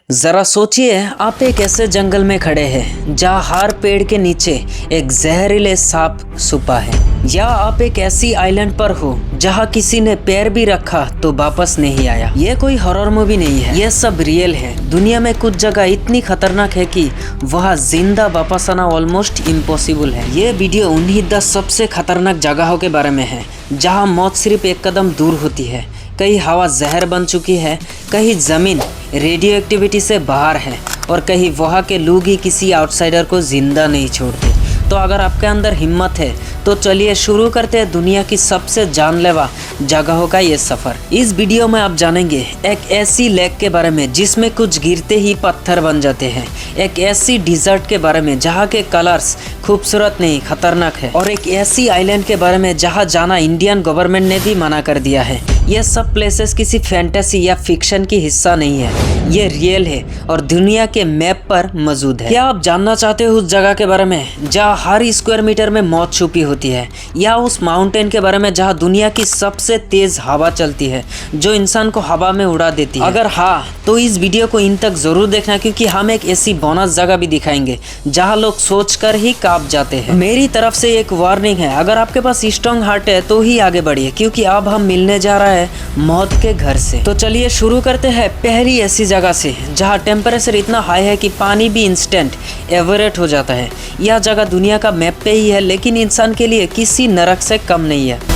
जरा सोचिए, आप एक ऐसे जंगल में खड़े हैं जहाँ हर पेड़ के नीचे एक जहरीले सांप छुपा है, या आप एक ऐसी आइलैंड पर हो जहाँ किसी ने पैर भी रखा तो वापस नहीं आया। ये कोई हॉरर मूवी नहीं है, ये सब रियल है। दुनिया में कुछ जगह इतनी खतरनाक है कि वहाँ जिंदा वापस आना ऑलमोस्ट इम्पॉसिबल है। ये वीडियो उन्हीं 10 सबसे खतरनाक जगहों के बारे में है जहाँ मौत सिर्फ एक कदम दूर होती है। कहीं हवा जहर बन चुकी है, कहीं जमीन रेडियो एक्टिविटी से बाहर है, और कहीं वहाँ के लोग ही किसी आउटसाइडर को जिंदा नहीं छोड़ते। तो अगर आपके अंदर हिम्मत है तो चलिए शुरू करते हैं दुनिया की सबसे जानलेवा जगहों का ये सफ़र। इस वीडियो में आप जानेंगे एक ऐसी लेक के बारे में जिसमें कुछ गिरते ही पत्थर बन जाते हैं, एक ऐसी डिजर्ट के बारे में जहाँ के कलर्स खूबसूरत नहीं खतरनाक है, और एक ऐसी आइलैंड के बारे में जहाँ जाना इंडियन गवर्नमेंट ने भी मना कर दिया है। ये सब प्लेसेस किसी फैंटेसी या फिक्शन की हिस्सा नहीं है, ये रियल है और दुनिया के मैप पर मौजूद है। क्या आप जानना चाहते हो उस जगह के बारे में जहाँ हर स्क्वायर मीटर में मौत छुपी होती है, या उस माउंटेन के बारे में जहाँ दुनिया की सबसे तेज हवा चलती है जो इंसान को हवा में उड़ा देती है? अगर हाँ तो इस वीडियो को इन तक जरूर देखना, क्योंकि हम एक ऐसी बोनस जगह भी दिखाएंगे जहाँ लोग सोचकर ही कांप जाते हैं। मेरी तरफ से एक वार्निंग है, अगर आपके पास स्ट्रॉन्ग हार्ट है तो ही आगे बढ़िए, क्योंकि अब हम मिलने जा रहा है मौत के घर से। तो चलिए शुरू करते हैं पहली ऐसी जगह से जहाँ टेम्परेचर इतना हाई है कि पानी भी इंस्टेंट एवोरेट हो जाता है। यह जगह दुनिया का मैप पे ही है, लेकिन इंसान के लिए किसी नरक से कम नहीं है।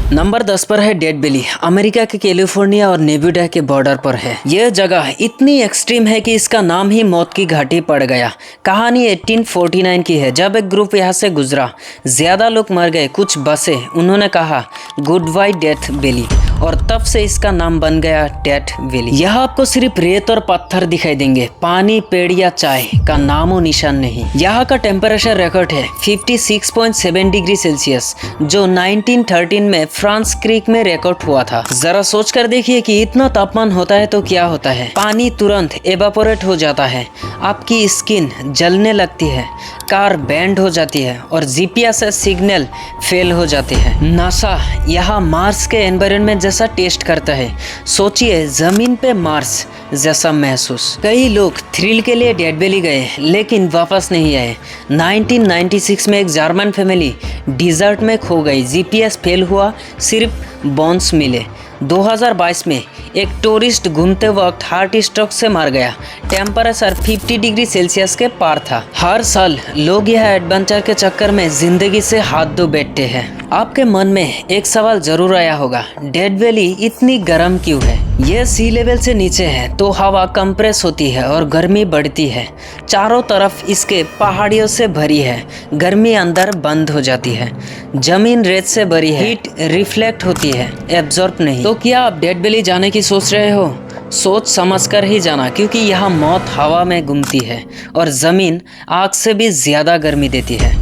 नंबर 10 पर है डेथ वैली। अमेरिका के कैलिफोर्निया और नेवाडा के बॉर्डर पर है। यह जगह इतनी एक्सट्रीम है कि इसका नाम ही मौत की घाटी पड़ गया। कहानी 1849 की है, जब एक ग्रुप यहाँ से गुजरा। ज्यादा लोग मर गए, कुछ बसे। उन्होंने कहा गुड बाय डेथ वैली, और तब से इसका नाम बन गया डेथ वैली। यहाँ आपको सिर्फ रेत और पत्थर दिखाई देंगे, पानी, पेड़ या चाय का नामो निशान नहीं। यहाँ का टेम्परेचर रिकॉर्ड है 56.7 डिग्री सेल्सियस, जो 1913 में फ्रांस क्रीक में रिकॉर्ड हुआ था। जरा सोच कर देखिए कि इतना तापमान होता है तो क्या होता है। पानी तुरंत एवापोरेट हो जाता है, आपकी स्किन जलने लगती है, कार बैंड हो जाती है, और जीपीएस सिग्नल फेल हो जाते हैं। नासा यहाँ मार्स के एनवायरनमेंट जैसा टेस्ट करता है। सोचिए, जमीन पे मार्स जैसा महसूस। कई लोग थ्रिल के लिए डेथ वैली गए लेकिन वापस नहीं आए। 1996 में एक जर्मन फैमिली डिजर्ट में खो गई, जीपीएस फेल हुआ, सिर्फ बोन्स मिले। 2022 में एक टूरिस्ट घूमते वक्त हार्ट स्ट्रोक से मर गया। टेम्परेचर 50 डिग्री सेल्सियस के पार था। हर साल लोग यह एडवेंचर के चक्कर में जिंदगी से हाथ धो बैठते हैं। आपके मन में एक सवाल जरूर आया होगा, डेथ वैली इतनी गर्म क्यों है? यह सी लेवल से नीचे है तो हवा कंप्रेस होती है और गर्मी बढ़ती है। चारों तरफ इसके पहाड़ियों से भरी है, गर्मी अंदर बंद हो जाती है। जमीन रेत से भरी है, हीट रिफ्लेक्ट होती है, एब्जॉर्ब नहीं। तो क्या आप डेथ वैली जाने की सोच रहे हो? सोच समझ कर ही जाना, क्योंकि यहाँ मौत हवा में घूमती है और जमीन आग से भी ज्यादा गर्मी देती है।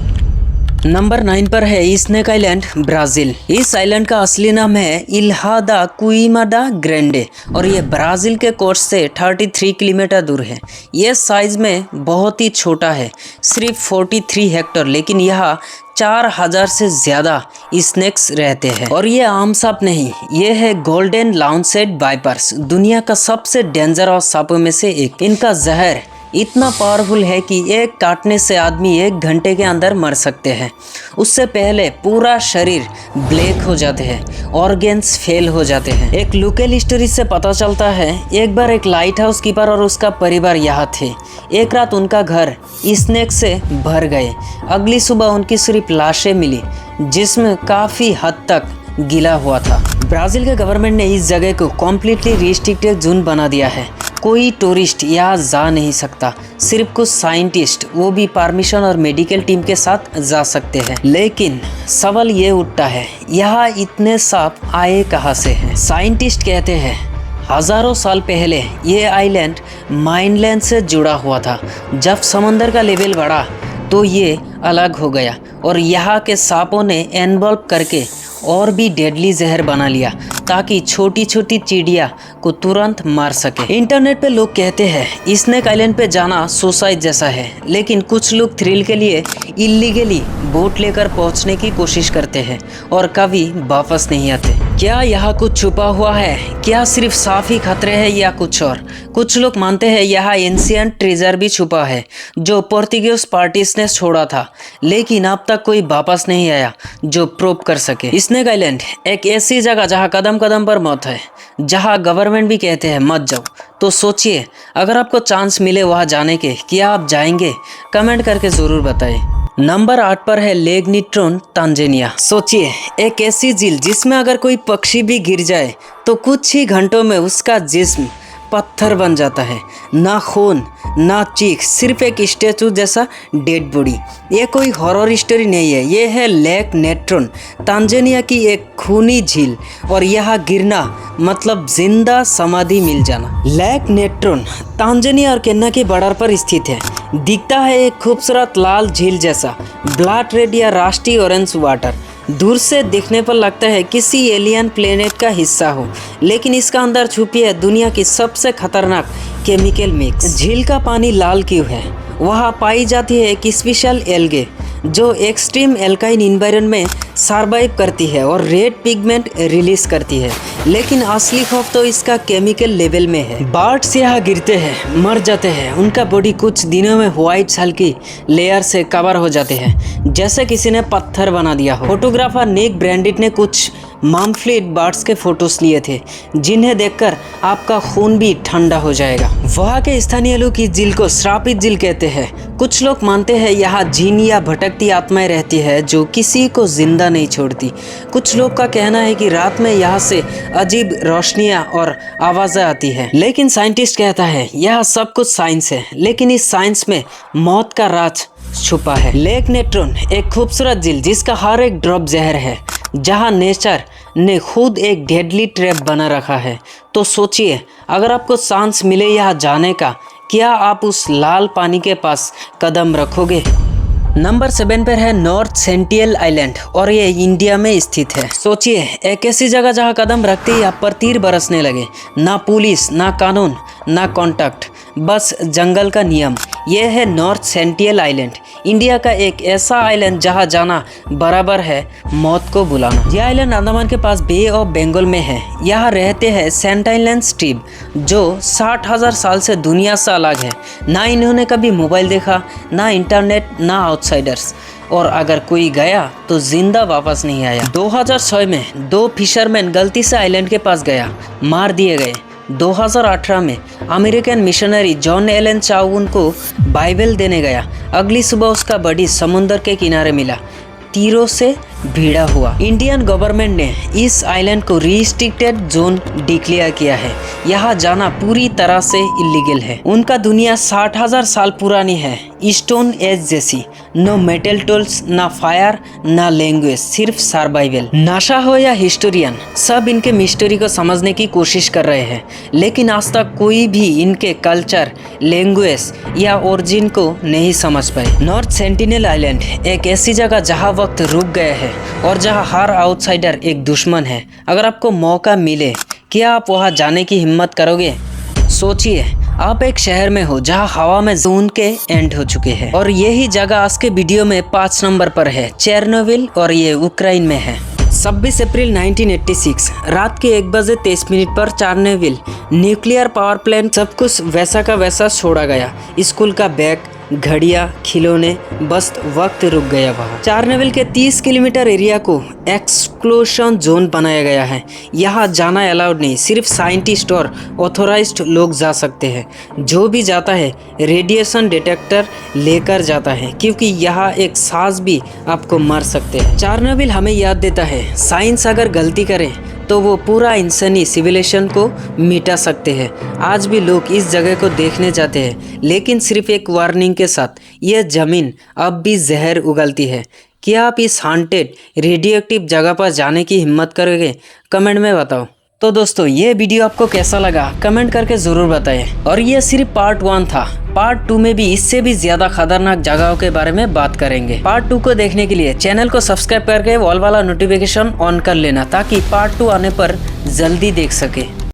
नंबर 9 पर है स्नेक आइलैंड, ब्राजील। इस आइलैंड का असली नाम है इल्हा दा कुइमाडा ग्रैंडे, और ये ब्राजील के कोस्ट से 33 किलोमीटर दूर है। ये साइज में बहुत ही छोटा है, सिर्फ 43 हेक्टेयर, लेकिन यहाँ 4000 से ज्यादा स्नेक्स रहते हैं। और ये आम सांप नहीं, ये है गोल्डन लाउंसेट वाइपर्स, दुनिया का सबसे डेंजरस सांपों में से एक। इनका जहर इतना पावरफुल है कि एक काटने से आदमी 1 घंटे के अंदर मर सकते हैं। उससे पहले पूरा शरीर ब्लैक हो जाते हैं, ऑर्गेन्स फेल हो जाते हैं। एक लोकल स्टोरी से पता चलता है, एक बार एक लाइट हाउस कीपर और उसका परिवार यहाँ थे। एक रात उनका घर स्नेक से भर गए। अगली सुबह उनकी सिर्फ लाशें मिली, जिसमें काफ़ी हद तक गीला हुआ था। ब्राज़ील के गवर्नमेंट ने इस जगह को कम्प्लीटली रिस्ट्रिक्टेड जोन बना दिया है। कोई टूरिस्ट यहाँ जा नहीं सकता, सिर्फ कुछ साइंटिस्ट, वो भी परमिशन और मेडिकल टीम के साथ जा सकते हैं। लेकिन सवाल ये उठता है, यहाँ इतने सांप आए कहाँ से हैं? साइंटिस्ट कहते हैं हजारों साल पहले ये आइलैंड माइनलैंड से जुड़ा हुआ था। जब समंदर का लेवल बढ़ा तो ये अलग हो गया, और यहाँ के सांपों ने इन्वॉल्व करके और भी डेडली जहर बना लिया। ताकि छोटी छोटी चिड़िया को तुरंत मार सके। इंटरनेट पे लोग कहते हैं स्नेक आइलैंड पे जाना सुसाइड जैसा है, लेकिन कुछ लोग थ्रिल के लिए इलीगली बोट लेकर पहुंचने की कोशिश करते हैं और कभी वापस नहीं आते। क्या यहाँ कुछ छुपा हुआ है? क्या सिर्फ साफ ही खतरे हैं या कुछ और? कुछ लोग मानते हैं यहाँ एंशिएंट ट्रेजर भी छुपा है जो पोर्तुगीज पार्टीज ने छोड़ा था, लेकिन अब तक कोई वापस नहीं आया जो प्रूव कर सके। स्नेक आइलैंड एक ऐसी जगह जहाँ कदम कदम पर मौत है, जहाँ गवर्नमेंट भी कहते हैं मत जाओ। तो सोचिए, अगर आपको चांस मिले वहाँ जाने के, क्या आप जाएंगे? कमेंट करके ज़रूर बताएं। नंबर 8 पर है लेक नीट्रोन, तांजानिया। सोचिए, एक ऐसी झील जिसमें अगर कोई पक्षी भी गिर जाए तो कुछ ही घंटों में उसका जिस्म पत्थर बन जाता है। ना खून ना चीख, सिर्फ एक स्टैचू जैसा डेड बॉडी। ये कोई हॉरर स्टोरी नहीं है, ये है लेक नीट्रोन, तांजानिया की एक खूनी झील, और यहाँ गिरना मतलब जिंदा समाधि मिल जाना। लेक नीट्रोन तांजानिया और केन्या के बॉर्डर पर स्थित है। दिखता है एक खूबसूरत लाल झील जैसा, ब्लड रेड या राष्ट्रीय ऑरेंज वाटर। दूर से देखने पर लगता है किसी एलियन प्लेनेट का हिस्सा हो, लेकिन इसका अंदर छुपी है दुनिया की सबसे खतरनाक केमिकल मिक्स। झील का पानी लाल क्यों है? वहाँ पाई जाती है एक स्पेशल एल्गे जो एक्सट्रीम एल्काइन एनवायरनमेंट में सर्वाइव करती है और रेड पिगमेंट रिलीज करती है, लेकिन असली खौफ तो इसका केमिकल लेवल में है। बर्ड्स यहाँ गिरते हैं, मर जाते हैं, उनका बॉडी कुछ दिनों में व्हाइट हल्की लेयर से कवर हो जाते हैं, जैसे किसी ने पत्थर बना दिया हो। फोटोग्राफर निक ब्रांडिट ने कुछ मम्फ्लिट बर्ड्स के फोटोज लिए थे, जिन्हें देखकर आपका खून भी ठंडा हो जाएगा। वहाँ के स्थानीय लोग इस झील को श्रापित झील कहते हैं। कुछ लोग मानते हैं यहाँ जिन या भटकती आत्माएं रहती है जो किसी को जिंदा नहीं छोड़ती। कुछ लोग का कहना है कि रात में यहाँ से अजीब रोशनियाँ और आवाज़ें आती हैं, लेकिन साइंटिस्ट कहता है यह सब कुछ साइंस है, लेकिन इस साइंस में मौत का राज छुपा है। लेक नीट्रोन एक खूबसूरत झील जिसका हर एक ड्रॉप जहर है, जहां नेचर ने खुद एक डेडली ट्रैप बना रखा है। तो सोचिए, अगर आपको चांस मिले यहाँ जाने का, क्या आप उस लाल पानी के पास कदम रखोगे? नंबर 7 पर है नॉर्थ सेंटिनल आइलैंड, और ये इंडिया में स्थित है। सोचिए, एक ऐसी जगह जहाँ कदम रखते ही आप पर तीर बरसने लगे। ना पुलिस, ना कानून, ना कॉन्टैक्ट, बस जंगल का नियम। यह है नॉर्थ सेंटिनल आइलैंड, इंडिया का एक ऐसा आइलैंड जहां जाना बराबर है मौत को बुलाना। यह आइलैंड अंडमान के पास बे ऑफ बंगाल में है। यहाँ रहते हैं सेंटाइनलेंस ट्राइब, जो 60,000 साल से दुनिया से अलग है। ना इन्होंने कभी मोबाइल देखा, ना इंटरनेट, ना आउटसाइडर्स, और अगर कोई गया तो जिंदा वापस नहीं आया। 2006 में 2 फिशरमैन गलती से आइलैंड के पास गया, मार दिए गए। 2018 में अमेरिकन मिशनरी जॉन एलन चाउ उनको बाइबल देने गया। अगली सुबह उसका बॉडी समुद्र के किनारे मिला, तीरों से भिड़ा हुआ। इंडियन गवर्नमेंट ने इस आइलैंड को रिस्ट्रिक्टेड जोन डिक्लेयर किया है। यहाँ जाना पूरी तरह से इलीगल है। उनका दुनिया 60,000 साल पुरानी है, स्टोन एज जैसी। नो मेटल टूल्स, ना फायर, ना लैंग्वेज, सिर्फ सर्वाइवल। नासा हो या हिस्टोरियन, सब इनके मिस्ट्री को समझने की कोशिश कर रहे हैं, लेकिन आज तक कोई भी इनके कल्चर, लैंग्वेज या ओरिजिन को नहीं समझ पाए। नॉर्थ सेंटिनल आइलैंड एक ऐसी जगह जहाँ वक्त रुक गया है और जहाँ हर आउटसाइडर एक दुश्मन है। अगर आपको मौका मिले, क्या आप वहाँ जाने की हिम्मत करोगे? सोचिए, आप एक शहर में हो जहाँ हवा में जून के एंड हो चुके हैं, और यही जगह आज के वीडियो में 5 नंबर पर है, चेरनोबिल, और ये यूक्रेन में है। 26 अप्रैल 1986 रात के 1:23 पर चेरनोबिल न्यूक्लियर पावर प्लांट, सब कुछ वैसा का वैसा छोड़ा गया। स्कूल का बैग, घड़ियाँ, खिलौने, बस वक्त रुक गया वहाँ। चेरनोबिल के 30 किलोमीटर एरिया को एक्सक्लूशन जोन बनाया गया है। यहाँ जाना अलाउड नहीं, सिर्फ साइंटिस्ट और ऑथोराइज्ड लोग जा सकते हैं। जो भी जाता है रेडिएशन डिटेक्टर लेकर जाता है, क्योंकि यहाँ एक सांस भी आपको मार सकते हैं। चेरनोबिल हमें याद देता है, साइंस अगर गलती करे तो वो पूरा इंसानी सिविलाइजेशन को मिटा सकते हैं। आज भी लोग इस जगह को देखने जाते हैं, लेकिन सिर्फ एक वार्निंग के साथ, यह ज़मीन अब भी जहर उगलती है। क्या आप इस हॉन्टेड रेडियो एक्टिव जगह पर जाने की हिम्मत करोगे? कमेंट में बताओ। तो दोस्तों, ये वीडियो आपको कैसा लगा कमेंट करके ज़रूर बताएं। और ये सिर्फ पार्ट 1 था। पार्ट 2 में भी इससे भी ज़्यादा खतरनाक जगहों के बारे में बात करेंगे। पार्ट 2 को देखने के लिए चैनल को सब्सक्राइब करके ऑल वाला नोटिफिकेशन ऑन कर लेना, ताकि पार्ट 2 आने पर जल्दी देख सके।